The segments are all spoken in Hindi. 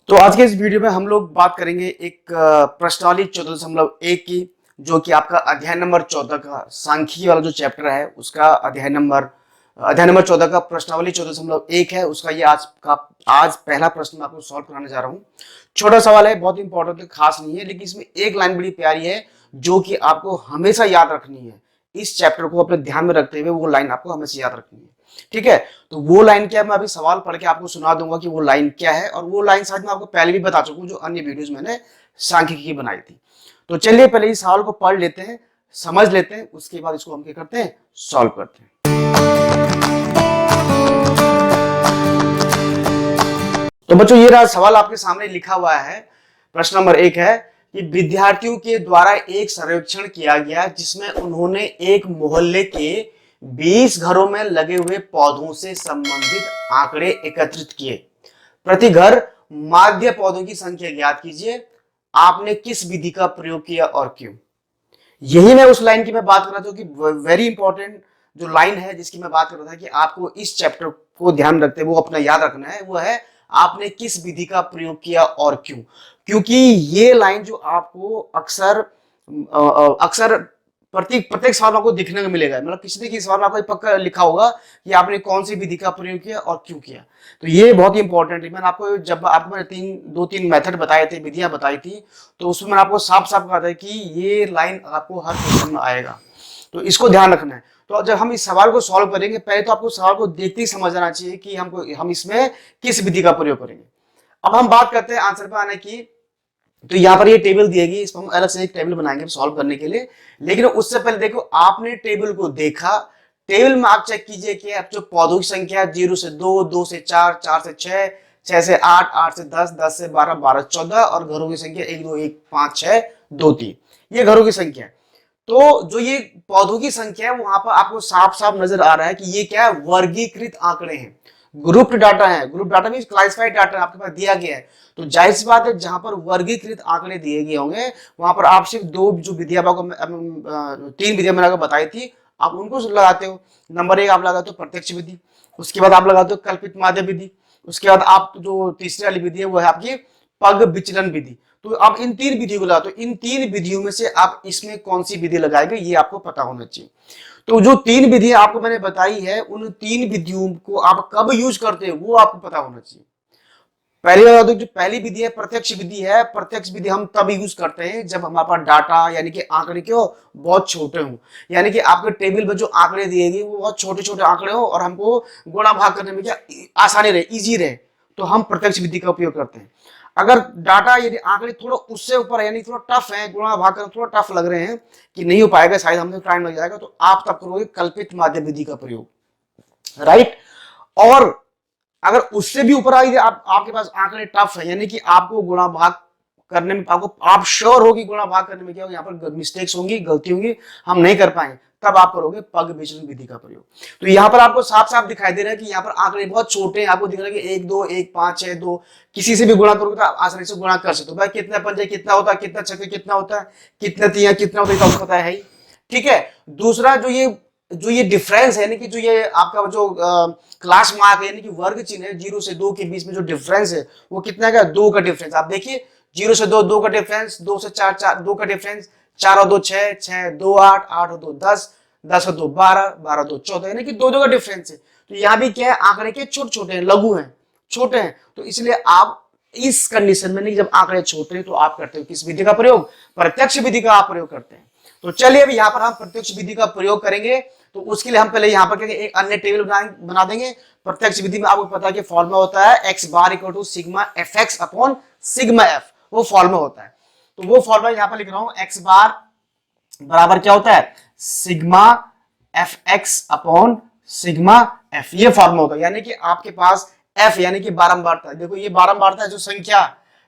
तो आज के इस वीडियो में हम लोग बात करेंगे एक प्रश्नावली 14.1 की, जो कि आपका अध्याय नंबर 14 का सांख्यिकी वाला जो चैप्टर है उसका अध्याय नंबर 14 का प्रश्नावली 14.1 है। उसका ये आज पहला प्रश्न मैं आपको सॉल्व कराने जा रहा हूँ। छोटा सवाल है, बहुत इंपॉर्टेंट है, खास नहीं है, लेकिन इसमें एक लाइन बड़ी प्यारी है जो कि आपको हमेशा याद रखनी है। इस चैप्टर को अपने ध्यान में रखते हुए वो लाइन आपको हमेशा याद रखनी है। ठीक है, तो वो लाइन क्या है, मैं अभी सवाल पढ़ के आपको सुना दूंगा कि वो लाइन क्या है, और वो लाइन शायद मैं आपको पहले भी बता चुका हूं जो अन्य वीडियोस मैंने सांख्यिकी की बनाई थी। तो चलिए पहले इस सवाल को पढ़ लेते हैं, समझ लेते हैं, उसके बाद इसको हम क्या करते हैं, सॉल्व करते हैं। तो बच्चों ये रहा सवाल आपके सामने लिखा हुआ है। प्रश्न नंबर 1 है कि विद्यार्थियों के द्वारा एक सर्वेक्षण किया गया जिसमें उन्होंने एक मोहल्ले के 20 घरों में लगे हुए पौधों से संबंधित आंकड़े एकत्रित किए। प्रति घर माध्य पौधों की संख्या ज्ञात कीजिए। आपने किस विधि का प्रयोग किया और क्यों? यही मैं उस लाइन की मैं बात कर रहा था कि वेरी इंपॉर्टेंट जो लाइन है जिसकी मैं बात कर रहा था कि आपको इस चैप्टर को ध्यान रखते वो अपना याद रखना है, वो है आपने किस विधि का प्रयोग किया और क्यों। क्योंकि ये लाइन जो आपको अक्सर अक्सर प्रत्येक सवाल में आपको दिखने को मिलेगा, मतलब किसी न किसी सवाल में आपको पक्का लिखा होगा कि आपने कौन सी विधि का प्रयोग किया और क्यों किया। तो ये बहुत ही इंपॉर्टेंट है। मैंने आपको जब आपको मैंने दो तीन मेथड बताए थे, विधियां बताई थी, तो उसमें मैंने आपको साफ साफ कहा था कि ये लाइन आपको हर क्वेश्चन में आएगा, तो इसको ध्यान रखना है। तो जब हम इस सवाल को सॉल्व करेंगे, पहले तो आपको सवाल को देखते ही समझ आना चाहिए कि हम इसमें किस विधि का प्रयोग करेंगे। अब हम बात करते हैं आंसर पर आने की। तो यहाँ पर ये टेबल दिएगी, इस पर हम अलग से एक टेबल बनाएंगे सॉल्व करने के लिए। लेकिन उससे पहले देखो, आपने टेबल को देखा, टेबल में आप चेक कीजिए कि अब जो पौधों की संख्या 0 से 2, 2 से 4, 4 से 6, 6 से 8, 8 से 10, 10 से 12, 12 से 14, और घरों की संख्या 1 2 1 5 6 2 3, ये घरों की संख्या है। तो जो ये पौधों की संख्या है वहां पर आपको साफ साफ नजर आ रहा है कि ये क्या है, वर्गीकृत आंकड़े हैं, ग्रुप डाटा है। Group data means classified data आपके पास दिया गया है। तो जाहिर सी बात है, जहां पर वर्गीकृत आंकड़े दिए गए होंगे वहां पर आप सिर्फ दो जो विधियां आपको तीन विधियां मैंने आपको बताई थी, आप उनको लगाते हो। नंबर 1 आप लगाते हो प्रत्यक्ष विधि, उसके बाद आप लगाते हो कल्पित माध्य विधि, उसके बाद आप जो तीसरी वाली विधि है वो है आपकी पग विचलन विधि। तो आप इन तीन विधियों को लगाते हो, इन तीन विधियों में से आप इसमें कौन सी विधि लगाएंगे ये आपको पता होना चाहिए। तो जो तीन विधियां आपको मैंने बताई है, उन तीन विधियों को आप कब यूज करते हैं वो आपको पता होना चाहिए। पहली बता दो, जो पहली विधि है प्रत्यक्ष विधि है, प्रत्यक्ष विधि हम तब यूज करते हैं जब हमारे पास डाटा यानी कि आंकड़े क्यों बहुत छोटे हों, यानी कि आपके टेबल में जो आंकड़े दिए गए वो बहुत छोटे छोटे आंकड़े हो और हमको गुणा भाग करने में क्या आसानी रहे, इजी रहे, तो हम प्रत्यक्ष विधि का उपयोग करते हैं। अगर डाटा यदि आंकड़े थोड़ा उससे ऊपर यानी थोड़ा टफ है, गुणा भाग करना थोड़ा टफ लग रहे हैं कि नहीं हो पाएगा, शायद हमसे टाइम लग जाएगा, तो आप तब करोगे कल्पित माध्य विधि का प्रयोग, राइट। और अगर उससे भी ऊपर आई आपके पास आंकड़े टफ है, यानी कि आपको गुणा भाग करने में आप श्योर होगी गुणा भाग करने में क्या होगा, यहाँ पर मिस्टेक्स होंगी, गलती होंगी, हम नहीं कर पाएंगे, तब आप करोगे पग विचलन विधि का प्रयोग। तो यहाँ पर आपको साफ साफ दिखाई दे रहा है कि यहाँ पर आंकड़े बहुत छोटे हैं, आपको दिख रहा है कि 1 2 1 5 6 2, किसी से भी गुणा करोगे तो आप आसानी से गुणा कर सकते हो। भाई कितना पंजे कितना होता है, कितना छक्के कितना होता है, कितना तिया कितना होता है, पता है ही। ठीक है, दूसरा जो ये डिफरेंस है, यानी कि जो ये आपका जो क्लास मार्क है, यानी कि वर्ग चिन्ह है, 0 से 2 के बीच में जो डिफरेंस है वो कितना का, 2 का डिफरेंस। आप देखिए 0 से 2 2 का डिफरेंस, 2 से 4 4 2 का डिफरेंस, 4 और 2 6 6 2 8 8 और 2 10 10 और 2 12 12 2 14, यानी कि 2 2 का डिफरेंस है। तो यहाँ भी क्या है, आंकड़े के छोटे छोटे हैं, लघु हैं, छोटे हैं, तो इसलिए आप इस कंडीशन में नहीं, जब आंकड़े छोटे हैं तो आप करते हो किस विधि का प्रयोग, प्रत्यक्ष विधि का आप प्रयोग करते हैं। तो चलिए अभी यहाँ पर हम प्रत्यक्ष विधि का प्रयोग करेंगे। तो उसके लिए हम पहले यहाँ पर एक अन्य टेबल बना देंगे। प्रत्यक्ष विधि में आपको पता है कि फॉर्मूला होता है X bar equal to sigma F X upon sigma F, वो फॉर्मूला होता है। तो वो फॉर्मूला यहाँ पर लिख रहा हूं, एक्स बार बराबर क्या होता है, sigma F X upon sigma F, ये फॉर्मूला होता है। यानी कि आपके पास एफ यानी कि बारंबारता, देखो ये बारंबारता है जो संख्या,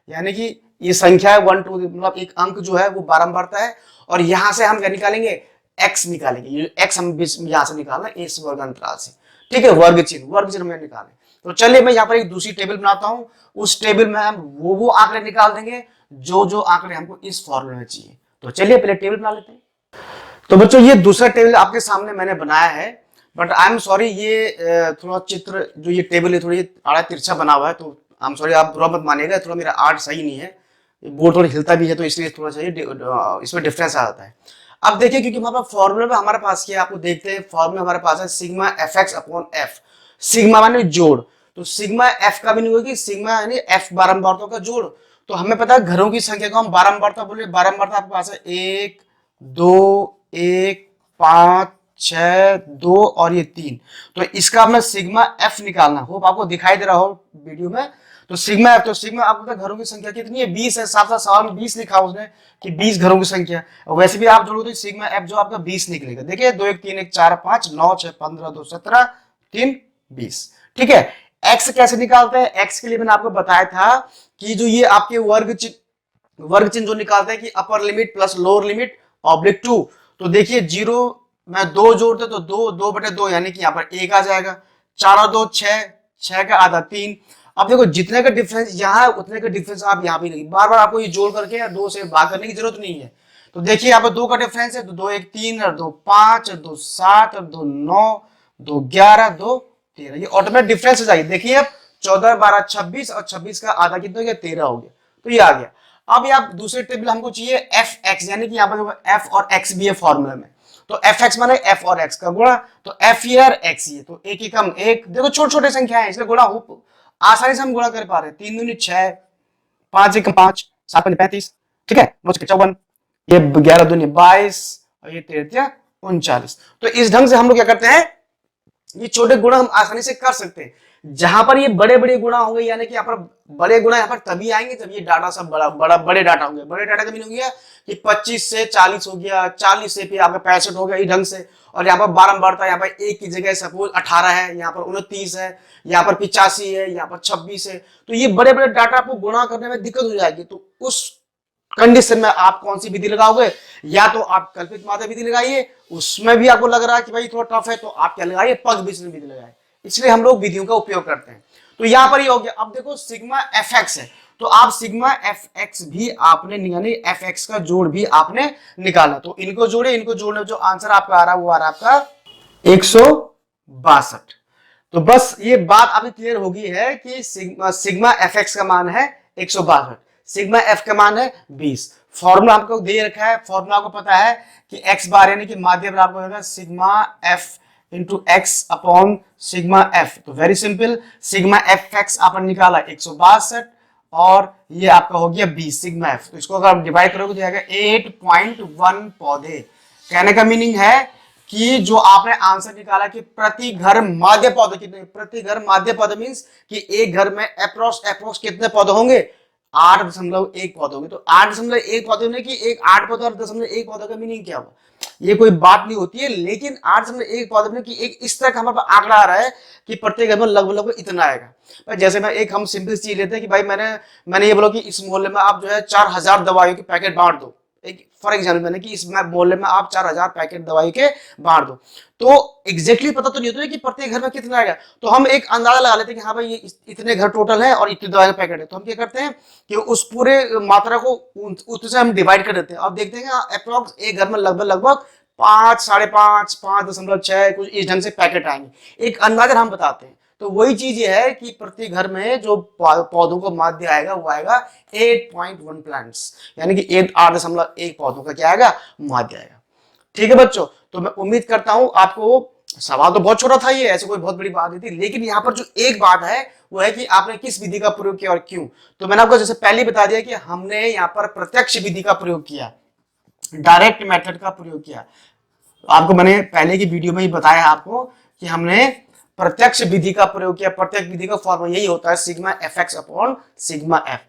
यानी कि ये संख्या है 1 2, मतलब एक अंक जो है वो बारंबारता है, और यहां से हम क्या निकालेंगे, एक्स निकालेंगे। ये एक्स हम यहां से निकालना इस वर्ग अंतराल से, ठीक है, वर्ग चिन्ह में निकालें। तो चलिए मैं यहाँ पर एक दूसरी टेबल बनाता हूं, उस टेबल में हम वो आंकड़े निकाल देंगे जो आंकड़े हमको इस फॉर्मूले में चाहिए। तो चलिए पहले टेबल बना लेते हैं। तो बच्चों ये दूसरा टेबल आपके सामने मैंने बनाया है, बट आई एम सॉरी, ये थोड़ा चित्र जो ये टेबल है थोड़ी आड़ा तिरछा बना हुआ है, तो I'm sorry, आप बुरा मत मानिएगा, थोड़ा मेरा आर्ट सही नहीं है, बोर्ड थोड़ा हिलता भी है तो इसलिए थोड़ा सा इसमें डिफरेंस आ जाता है। अब देखिए, क्योंकि हमारा फॉर्मूला में हमारे पास क्या है, आपको देखते हैं फॉर्मूला हमारे पास है sigma F X upon F. Sigma माने जोड़, तो सिग्मा एफ का मीनिंग होगी सिग्मा यानी एफ बारंबारताओं का जोड़। तो हमें पता है घरों की संख्या को हम बारंबारता बोले, बारंबारता आपके पास है 1 2 1 5 6 2 और ये 3। तो इसका हमें सिग्मा एफ निकालना, होप आपको दिखाई दे रहा हो वीडियो में। तो सिग्मा एफ, तो सिग्मा आपको पता घरों की संख्या कितनी है, 20 है, साफ साफ सवाल में 20 लिखा उसने कि 20 घरों की संख्या। और वैसे भी आप जोड़ो तो सिग्मा एफ जो आपका 20 निकलेगा। देखिए 2 1 3 1 4 5 9 6 15 2 17 3 20। ठीक है, एक्स कैसे निकालते हैं, एक्स के लिए मैंने आपको बताया था कि जो ये आपके वर्ग चिन्ह जो निकालते हैं कि upper limit plus lower limit oblique 2। तो देखिए 0 में 2 जोड़ते तो 2 2 बटे 2 यानी कि यहाँ पर 1 आ जाएगा, 4 और 2 6, 6 का आधा 3। अब देखो जितने का डिफरेंस यहाँ है उतने का डिफरेंस आप यहाँ भी नहीं, बार बार आपको ये जोड़ करके 2 से भाग करने की जरूरत नहीं है। तो देखिए यहाँ पर 2 का डिफरेंस है, तो 2 1 3 और 2 5 और 2 7 और 2 9 2 11 2 13, ये ऑटोमेटिक डिफरेंस हो जाएगी। देखिए अब 14 12 26 और 26 का आधा कितना हो गया, 13 हो गया, तो ये आ गया। अब ये आप दूसरे टेबल हमको चाहिए एफ एक्स, यानी कि यहाँ पर एफ और एक्स भी है फॉर्मूला में। तो एफ एक्स माने एफ और एक्स का गुणा, तो एफ ये और एक्स ये, तो एक ही कम एक, देखो छोटे छोटे संख्या है इसलिए गुणा आसानी से हम गुणा कर पा रहे हैं। 3 दूनी 6, 5 1 5, 7 5 35, ठीक है, 9 6 54, ये 11 दूनी 22 और ये 13 39। तो इस ढंग से हम लोग क्या करते हैं, ये छोटे गुणा हम आसानी से कर सकते हैं। जहां पर ये बड़े बड़े गुणा होंगे, यानी कि यहाँ पर बड़े गुणा यहाँ पर तभी आएंगे जब ये डाटा सब बड़े डाटा होंगे। बड़े डाटा का मीनिंग हो गया कि 25 से 40 हो गया, 40 से फिर आपका 65 हो गया, इस ढंग से। और यहाँ पर बारंबारता, यहाँ पर एक की जगह सपोज 18 है, यहाँ पर 29 है, यहाँ पर 85 है, यहाँ पर 26 है। तो ये बड़े बड़े डाटा आपको गुणा करने में दिक्कत हो जाएगी। तो उस कंडीशन में आप कौन सी विधि लगाओगे, या तो आप कल्पित माध्य विधि लगाइए, उसमें भी आपको लग रहा है कि भाई थोड़ा टफ है, तो आप क्या लगाइए, पग विचलन विधि लगाइए। इसलिए हम लोग विधियों का उपयोग करते हैं। तो यहां पर ये हो गया। अब देखो सिग्मा एफ एक्स है, तो आप सिग्मा एफ एक्स भी आपने यानी एफ एक्स का जोड़ भी आपने निकाला। तो इनको जोड़े, इनको जोड़ने जो आंसर आपका आ रहा है वो आ रहा है आपका 162। तो बस ये बात अभी क्लियर हो गई है कि सिग्मा एफ एक्स का मान है 162, सिग्मा एफ का मान है 20। फॉर्मूला आपको दे रखा है, फॉर्मूला आपको पता है कि एक्स बार यानी कि माध्य बराबर होगा sigma F into X upon sigma F. तो very simple, sigma F X आपने निकाला 162 और ये आपका हो गया 20 सिग्मा एफ। तो इसको अगर आप डिवाइड करोगे तो जाएगा 8.1 पौधे। कहने का मीनिंग है कि जो आपने आंसर निकाला कि प्रति घर माध्य पौधे कितने, प्रति घर माध्य पौधे मींस कि एक घर में अप्रोक्स कितने पौधे होंगे, 8.1 पौधे होंगे। तो 8.1 पौधे होने की एक 8 पौधे और 10.1 पौधे का मीनिंग क्या होगा, ये कोई बात नहीं होती है। लेकिन 8.1 पौधे में कि एक इस तरह का हमारे पास आंकड़ा आ रहा है कि प्रत्येक घर में लगभग इतना आएगा। जैसे मैं एक हम सिंपल चीज लेते हैं कि भाई मैंने ये बोला कि इस मोहल्ले में आप जो है 4000 दवाइयों के पैकेट बांट दो। एक फॉर एग्जाम्पल मैंने कि इस मोहल्ले में आप 4000 पैकेट दवाई के बांट दो। तो एग्जैक्टली पता तो नहीं होता है कि प्रत्येक घर में कितना आएगा, तो हम एक अंदाजा लगा लेते हैं कि हाँ भाई ये इतने घर टोटल है और इतने दवाई का पैकेट है। तो हम क्या करते हैं कि उस पूरे मात्रा को उससे हम डिवाइड कर देते हैं और देखते हैं अप्रोक्स एक घर में लगभग 5 5.5 5.6 कुछ इस ढंग से पैकेट आएंगे, एक अंदाजा हम बताते हैं। तो वही चीज ये है कि प्रति घर में जो पौधों को माध्य आएगा वो आएगा 8.1 प्लांट्स, यानी कि 8.1 पौधों का क्या आएगा, माध्य आएगा। ठीक है बच्चों, तो मैं उम्मीद करता हूं आपको, सवाल तो बहुत छोटा था ये, ऐसे कोई बहुत बड़ी बात नहीं थी, लेकिन यहाँ पर जो एक बात है वो है कि आपने किस विधि का प्रयोग किया और क्यों। तो मैंने आपको जैसे पहले बता दिया कि हमने यहाँ पर प्रत्यक्ष विधि का प्रयोग किया, डायरेक्ट मेथड का प्रयोग किया। आपको मैंने पहले की वीडियो में ही बताया आपको कि हमने प्रत्यक्ष विधि का प्रयोग किया। प्रत्यक्ष विधि का फॉर्मूला यही होता है sigma F X upon sigma F.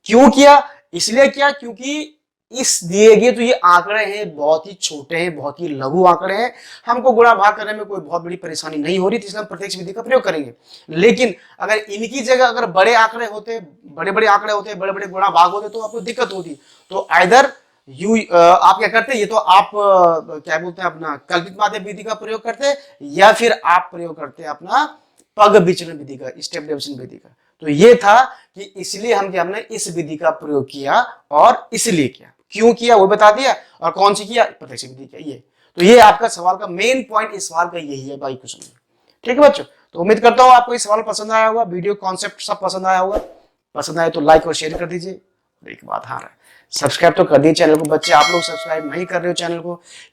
क्यों किया, इसलिए किया क्योंकि इस दिए गए तो ये आंकड़े हैं बहुत ही छोटे हैं, बहुत ही लघु आंकड़े हैं, हमको गुणा भाग करने में कोई बहुत बड़ी परेशानी नहीं हो रही थी, इसलिए हम प्रत्यक्ष विधि का प्रयोग करेंगे। लेकिन अगर इनकी जगह अगर बड़े आंकड़े होते, बड़े बड़े गुणा भाग होते तो आपको दिक्कत होती। तो आइदर आप क्या करते, ये तो आप क्या बोलते हैं अपना कल्पित माध्य विधि का प्रयोग करते, या फिर आप प्रयोग करते अपना पग विचलन विधि का, स्टेप डेविएशन विधि का। तो ये था कि इसलिए हमने इस विधि का प्रयोग किया और इसलिए किया, क्यों किया वो बता दिया, और कौन सी किया, प्रत्यक्ष विधि किया। ये तो ये आपका सवाल का मेन पॉइंट इस सवाल का यही है भाई क्वेश्चन में। ठीक है बच्चों, तो उम्मीद करता हूँ आपको ये सवाल पसंद आया होगा, वीडियो कॉन्सेप्ट सब पसंद आया होगा। पसंद आए तो लाइक और शेयर कर दीजिए। एक बात हाँ है, सब्सक्राइब तो कर दिए चैनल को। बच्चे आप लोग सब्सक्राइब नहीं कर रहे हो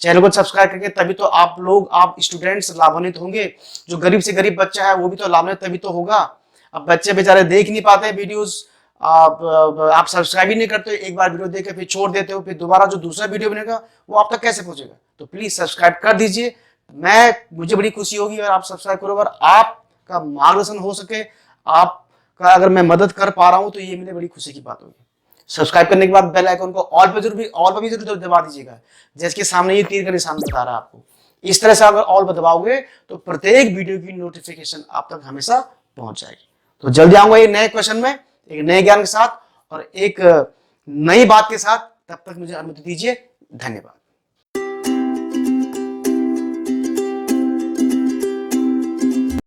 चैनल को सब्सक्राइब करके तभी तो आप स्टूडेंट्स लाभान्वित होंगे। जो गरीब से गरीब बच्चा है वो भी तो लाभान्वित तभी तो होगा। अब बच्चे बेचारे देख नहीं पाते वीडियोस, आप सब्सक्राइब ही नहीं करते हो, एक बार वीडियो देख के फिर छोड़ देते हो, फिर दोबारा जो दूसरा वीडियो बनेगा वो आप तक कैसे पहुंचेगा। तो प्लीज सब्सक्राइब कर दीजिए। मुझे बड़ी खुशी होगी अगर आप सब्सक्राइब करोगे और आपका मार्गदर्शन हो सके, आपका अगर मैं मदद कर पा रहा हूं तो ये मेरे बड़ी खुशी की बात होगी। सब्सक्राइब करने के बाद बेल आइकन को ऑल पे भी जरूर दबा दीजिएगा, जैसे कि सामने ये तीर का निशान बता रहा है आपको। इस तरह से अगर ऑल पर दबाओगे तो प्रत्येक वीडियो की नोटिफिकेशन आप तक हमेशा पहुंच जाएगी। तो जल्दी आऊंगा एक नए क्वेश्चन में, एक नए ज्ञान के साथ और एक नई बात के साथ। तब तक मुझे अनुमति दीजिए। धन्यवाद।